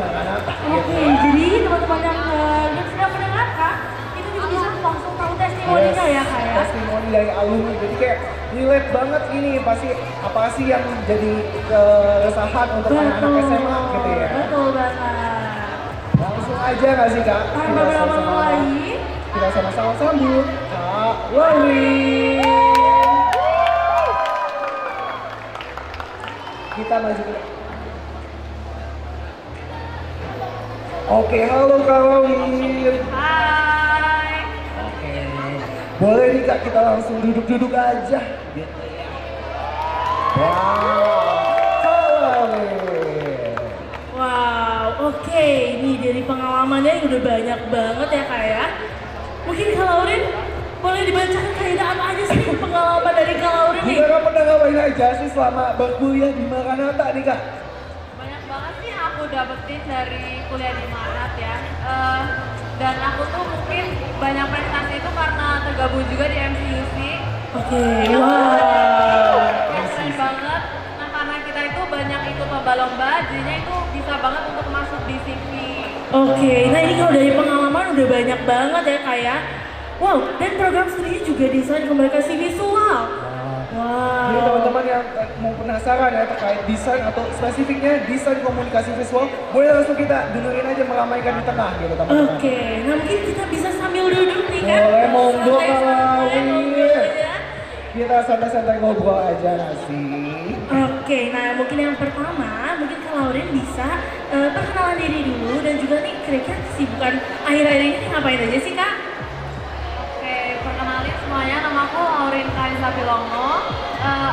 Maranatha. Oke, jadi teman-teman yang sedang mendengarkan itu juga bisa langsung tahu testimoninya ya kak ya. Testimoni dari alumni, jadi kayak relate banget ini pasti apa sih yang jadi keresahan untuk anak-anak SMA gitu ya. Betul banget. Langsung aja nggak sih kak? Tanpa berlama-lama lagi, kita sama-sama sambut Kak Lawin. Kita maju ke Oke, halo Kak Lawin. hai. Oke, boleh nih Kak kita langsung duduk-duduk aja gitu ya. Wow, Kak Lawin. Wow, oke, ini dari pengalamannya yang udah banyak banget ya kak ya. Mungkin Kak Laurin boleh dibacakan kayak apa aja sih pengalaman dari Kak Laurin nih? Gimana pernah ngapain aja sih selama berkuliah di Maranatha nih Kak? Banyak banget sih yang aku dapetin dari kuliah di Marat ya. Dan aku tuh mungkin banyak prestasi itu karena tergabung juga di MCUC. Oke, wow. Yang keren banget. Nah karena kita itu banyak ikut lomba-lomba, jadinya itu bisa banget untuk masuk di CV. Oke, nah ini kalau dari pengalaman udah banyak banget ya kak ya. Wow, dan program studi juga desain komunikasi visual. Jadi Wow. teman-teman yang mau penasaran ya terkait desain atau spesifiknya desain komunikasi visual, boleh langsung kita dengerin aja meramaikan di tengah gitu teman-teman. Oke, nah mungkin kita bisa sambil duduk nih kan? Boleh, monggo, Kak Santai-santai Lawin. ngobrol aja. Kita santai-santai ngobrol aja nggak sih? Oke, nah mungkin yang pertama, mungkin Kak Laurin bisa perkenalan diri dulu dan juga nih kira-kira kesibukan akhir-akhir ini ngapain aja sih Kak? Oke, perkenalin semuanya, nama aku Aurin Kaisa Pilongo.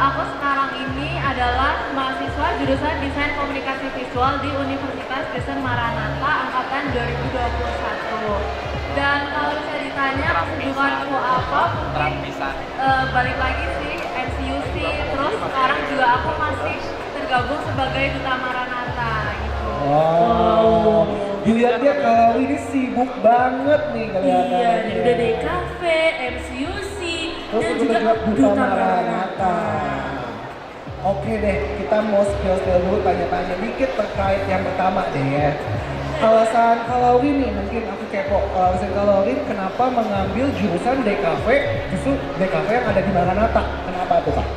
Aku sekarang ini adalah mahasiswa jurusan Desain Komunikasi Visual di Universitas Kristen Maranatha angkatan 2021. Dan kalau bisa ditanya kesibukanku apa, mungkin balik lagi sih MCUC, terus sekarang juga aku masih tergabung sebagai Duta Maranatha gitu. Wow, dilihat dia kalau ini sibuk banget nih kelihatan. Iya, nih udah DKV, MCUC, Terus dan juga juga Duta Maranatha. Oke deh, kita mau spill-spill dulu tanya-tanya dikit terkait yang pertama deh ya. Alasan Kalawin nih, mungkin aku kepo. Alasan Kalawin kenapa mengambil jurusan DKV, justru DKV yang ada di Maranatha? Kenapa tuh Kak?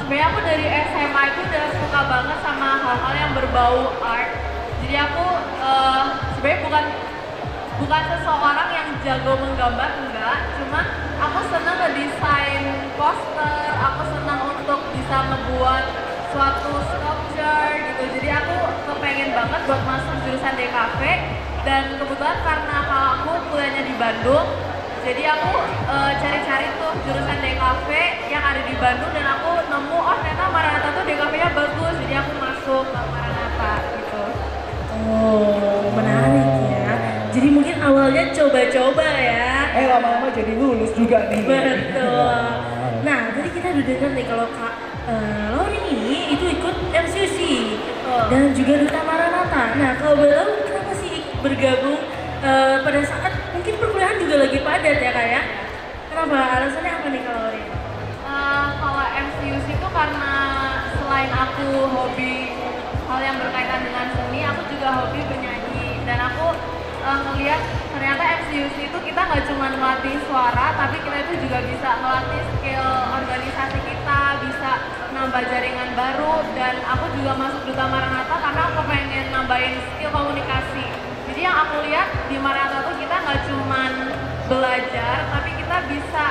Sebenarnya aku dari SMA itu udah suka banget sama hal-hal yang berbau art. Jadi aku sebenarnya bukan seseorang yang jago menggambar, enggak. Cuma aku senang ngedesain poster, aku senang untuk bisa membuat suatu sculpture gitu. Jadi aku kepengen banget buat masuk jurusan DKV. Dan kebetulan karena kalau aku kuliahnya di Bandung, jadi aku cari-cari tuh jurusan DKV yang ada di Bandung dan aku nemu oh ternyata Maranatha tuh DKV-nya bagus, jadi aku masuk ke Maranatha gitu. Oh, menarik ya. Jadi mungkin awalnya coba-coba ya. Lama-lama jadi lulus juga nih. Betul. Nah, tadi kita udah dengar nih kalau Kak Laurin ini itu ikut MCUC dan juga Duta Maranatha. Nah, kalau boleh tahu kenapa sih bergabung pada saat mungkin perkuliahan juga lagi padat ya kak ya? Kenapa? Alasannya apa nih Kak Laurin? Kalau MCUC itu karena selain aku hobi hal yang berkaitan dengan seni, aku juga hobi bernyanyi dan aku ngeliat ternyata MCUC itu kita nggak cuma melatih suara, tapi kita itu juga bisa melatih skill organisasi kita, bisa nambah jaringan baru, dan aku juga masuk Duta Maranatha karena aku pengen nambahin skill komunikasi. Jadi yang aku lihat di Maranatha tuh kita nggak cuma belajar, tapi kita bisa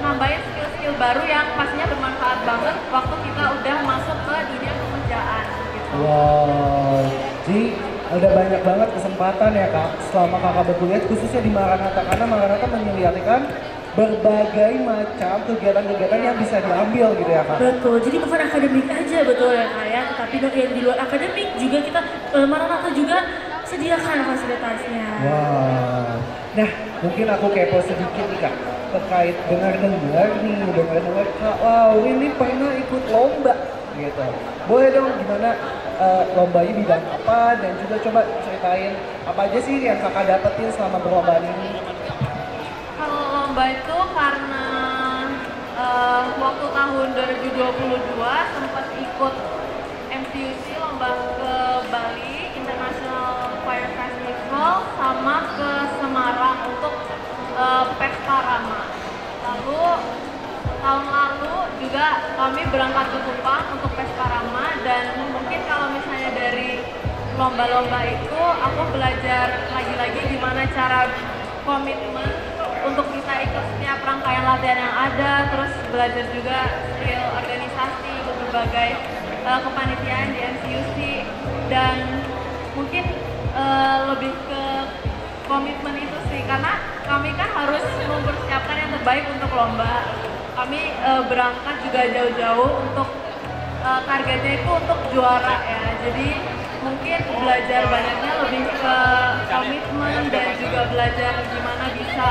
nambahin skill-skill baru yang pastinya bermanfaat banget waktu kita udah masuk ke dunia pekerjaan gitu. Wow, jadi ada banyak banget kesempatan ya Kak selama Kakak berkuliah khususnya di Maranatha, karena Maranatha menyediakan berbagai macam kegiatan-kegiatan yang bisa diambil gitu ya Kak. Betul, jadi bukan akademik aja betul ya kak ya, tapi yang di luar akademik juga kita Maranatha juga sediakan fasilitasnya. Wow, nah mungkin aku kepo sedikit nih Kak terkait dengar-dengar Kak Laurin ini pernah ikut lomba gitu. Boleh dong gimana lombanya bidang apa, dan juga coba ceritain apa aja sih yang Kakak dapetin selama berlomba ini. Kalau lomba itu karena waktu tahun 2022 sempat ikut MCUC lomba ke Bali International Pesparama. Lalu tahun lalu juga kami berangkat ke Kupang untuk Pesparama, dan mungkin kalau misalnya dari lomba-lomba itu aku belajar lagi-lagi gimana cara komitmen untuk bisa ikut setiap rangkaian latihan yang ada, terus belajar juga skill organisasi untuk berbagai kepanitiaan di MCUC, dan mungkin lebih ke komitmen itu sih, karena kami kan harus mempersiapkan yang terbaik untuk lomba. Kami berangkat juga jauh-jauh untuk targetnya itu untuk juara ya, jadi mungkin belajar banyaknya lebih ke komitmen dan juga belajar gimana bisa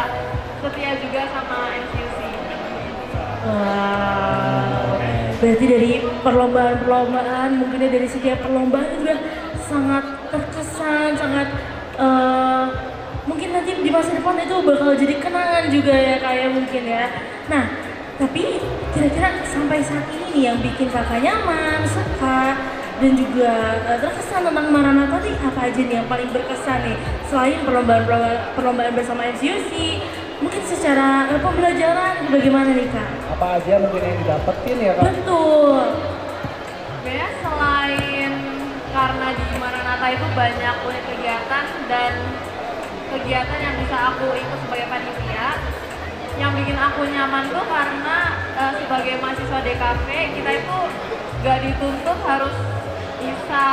setia juga sama MCUC. Wow, berarti dari perlombaan-perlombaan, mungkin dari setiap perlombaan juga sangat terkesan, sangat mungkin nanti di masa depan itu bakal jadi kenangan juga ya kayak mungkin ya. Nah, tapi kira-kira sampai saat ini nih yang bikin kakak nyaman, suka, dan juga terkesan tentang Maranatha nih apa aja nih yang paling berkesan nih selain perlombaan bersama MCUC, mungkin secara pembelajaran bagaimana nih kak? Apa aja mungkin yang didapetin ya kak? Betul. Sebenarnya selain karena di Maranatha itu banyak unit kegiatan dan kegiatan yang bisa aku ikut sebagai panitia, yang bikin aku nyaman tuh karena sebagai mahasiswa DKV kita itu gak dituntut harus bisa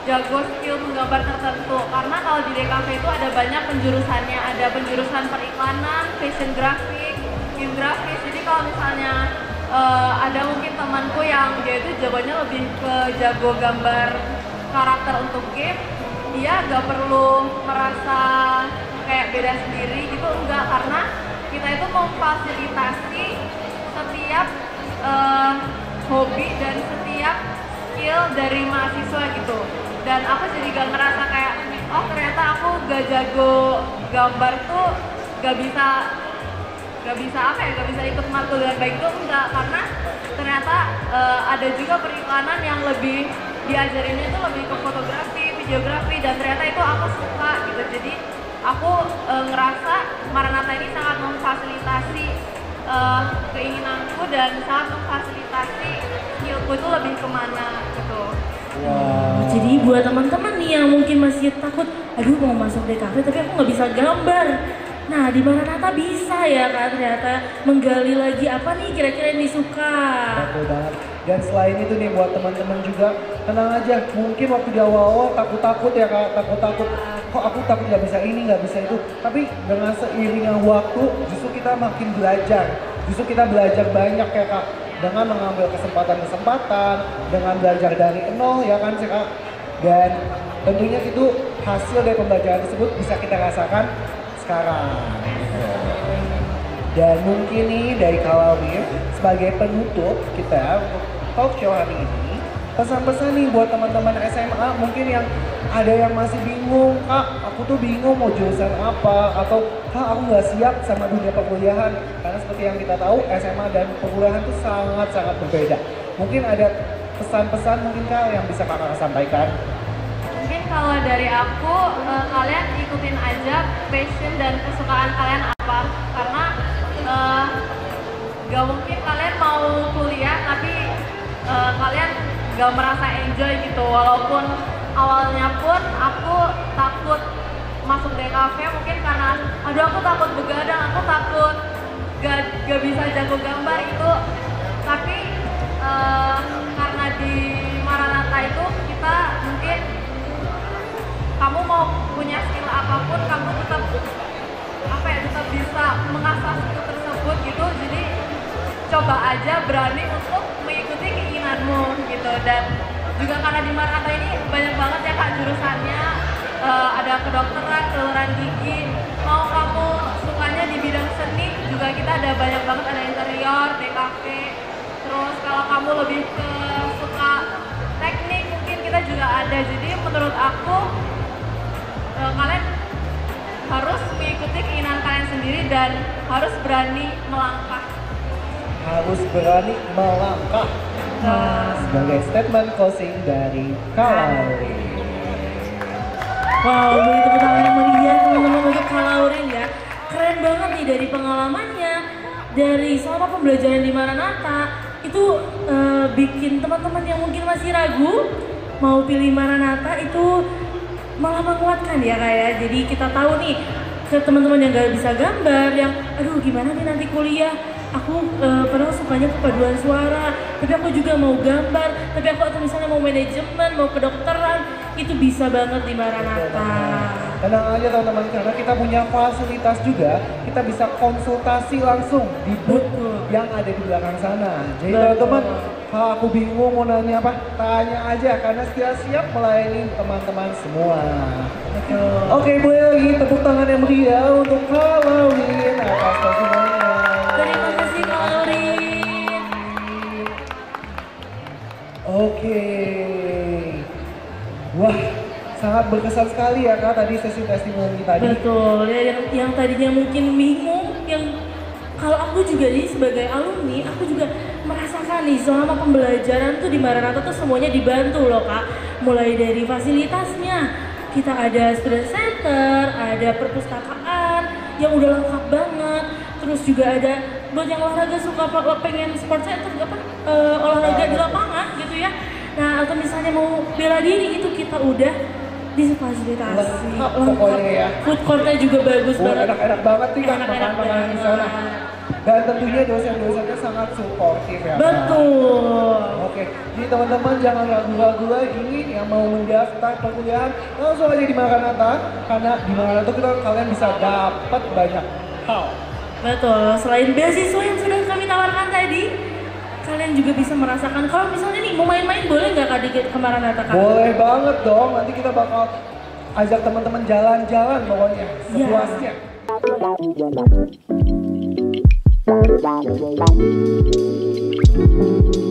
jago skill menggambar tertentu, karena kalau di DKV itu ada banyak penjurusannya, ada penjurusan periklanan, fashion graphic, game grafis. Jadi kalau misalnya ada mungkin temanku yang dia itu jagonya lebih ke jago gambar karakter untuk game, dia gak perlu merasa kayak beda sendiri gitu, enggak, karena kita itu memfasilitasi setiap hobi dan setiap skill dari mahasiswa gitu. Dan aku jadi gak ngerasa kayak, oh ternyata aku gak jago gambar tuh gak bisa ikut matkul dengan baik, itu enggak, karena ternyata ada juga periklanan yang lebih diajarinnya itu lebih ke fotografi, videografi, dan ternyata itu aku suka gitu. Jadi aku ngerasa Maranatha ini sangat memfasilitasi keinginanku dan sangat memfasilitasi skillku itu lebih kemana gitu. Wow. Jadi buat teman-teman nih yang mungkin masih takut, aduh mau masuk DKV tapi aku nggak bisa gambar. Nah di Maranatha bisa ya kak, ternyata menggali lagi apa nih kira-kira yang disuka. Betul banget. Dan selain itu nih buat teman-teman juga, tenang aja, mungkin waktu di awal-awal takut-takut ya kak, takut-takut kok aku takut nggak bisa ini, nggak bisa itu. Tapi dengan seiringnya waktu justru kita makin belajar, justru kita belajar banyak ya kak, dengan mengambil kesempatan-kesempatan, dengan belajar dari nol ya kan sih kak. Dan tentunya itu hasil dari pembelajaran tersebut bisa kita rasakan sekarang. Dan mungkin nih dari Kalawir sebagai penutup kita untuk talk show hari ini, pesan-pesan nih buat teman-teman SMA mungkin yang ada yang masih bingung, kak aku tuh bingung mau jurusan apa, atau kak aku nggak siap sama dunia perkuliahan, karena seperti yang kita tahu SMA dan perkuliahan itu sangat-sangat berbeda. Mungkin ada pesan-pesan mungkin kak yang bisa kakak sampaikan? Mungkin kalau dari aku, kalian ikutin aja passion dan kesukaan kalian apa, karena gak mungkin kalian mau kuliah tapi kalian gak merasa enjoy gitu. Walaupun awalnya pun aku takut masuk DKV mungkin karena aduh aku takut begadang, aku takut gak bisa jago gambar itu. Tapi karena di Maranatha itu kita mungkin kamu mau punya skill apapun, kamu tetap bisa mengasah skill tersebut gitu. Jadi coba aja, berani untuk mengikuti keinginanmu gitu. Dan juga karena di Maranatha ini banyak banget ya kak jurusannya, ada kedokteran, kedokteran gigi. Mau kamu sukanya di bidang seni juga kita ada banyak banget, ada interior, DKV. Terus kalau kamu lebih ke suka teknik mungkin kita juga ada. Jadi menurut aku kalian harus mengikuti keinginan kalian sendiri dan harus berani melangkah. Harus berani melangkah. Sebagai statement closing dari Kalawir. Wow, beri tepuk tangan yang meriah teman-teman untuk Kalawir ya. Keren dari pengalamannya, dari selama pembelajaran di Maranatha itu bikin teman-teman yang mungkin masih ragu mau pilih Maranatha itu malah menguatkan ya Kak ya. Jadi kita tahu nih ke teman-teman yang gak bisa gambar, yang aduh gimana nih nanti kuliah, aku padahal sukanya kepaduan suara, tapi aku juga mau gambar, tapi aku atau misalnya mau manajemen, mau kedokteran, itu bisa banget di Maranatha. Tenang aja teman-teman, karena kita punya fasilitas juga, kita bisa konsultasi langsung di booth yang ada di belakang sana. Jadi teman-teman, kalau aku bingung mau nanya apa, tanya aja karena siap melayani teman-teman semua. Oke, boleh lagi tepuk tangan yang meriah untuk Kak Laurin atas testimoninya. Terima kasih Kak Laurin. Oke. Wah, sangat berkesan sekali ya Kak tadi sesi testimoni tadi. Betul, ya, yang tadinya mungkin bingung, yang kalau aku juga nih sebagai alumni, aku juga merasakan nih selama pembelajaran tuh di Maranatha tuh semuanya dibantu loh Kak. Mulai dari fasilitasnya, kita ada student center, ada perpustakaan yang udah lengkap banget. Terus juga ada buat yang olahraga suka pengen sport center, olahraga di lapangan gitu ya. Nah atau misalnya mau bela diri itu kita udah difasilitasi. Lengkap pokoknya ya. Food courtnya juga bagus banget. Enak-enak banget nih Kak Enak-enak makan-makanan di sana. Dan tentunya dosen-dosennya sangat suportif ya Kak. Betul. Oke, jadi teman-teman jangan ragu-ragu lagi yang mau mendaftar perkuliahan langsung aja di Maranatha, karena di Maranatha kalian bisa dapat banyak hal. Betul, selain beasiswa yang sudah kami tawarkan tadi, kalian juga bisa merasakan kalau misalnya nih mau main-main boleh nggak Kak dikit ke Maranatha Kak? Boleh banget dong, nanti kita bakal ajak teman-teman jalan-jalan pokoknya sepuasnya. Yeah.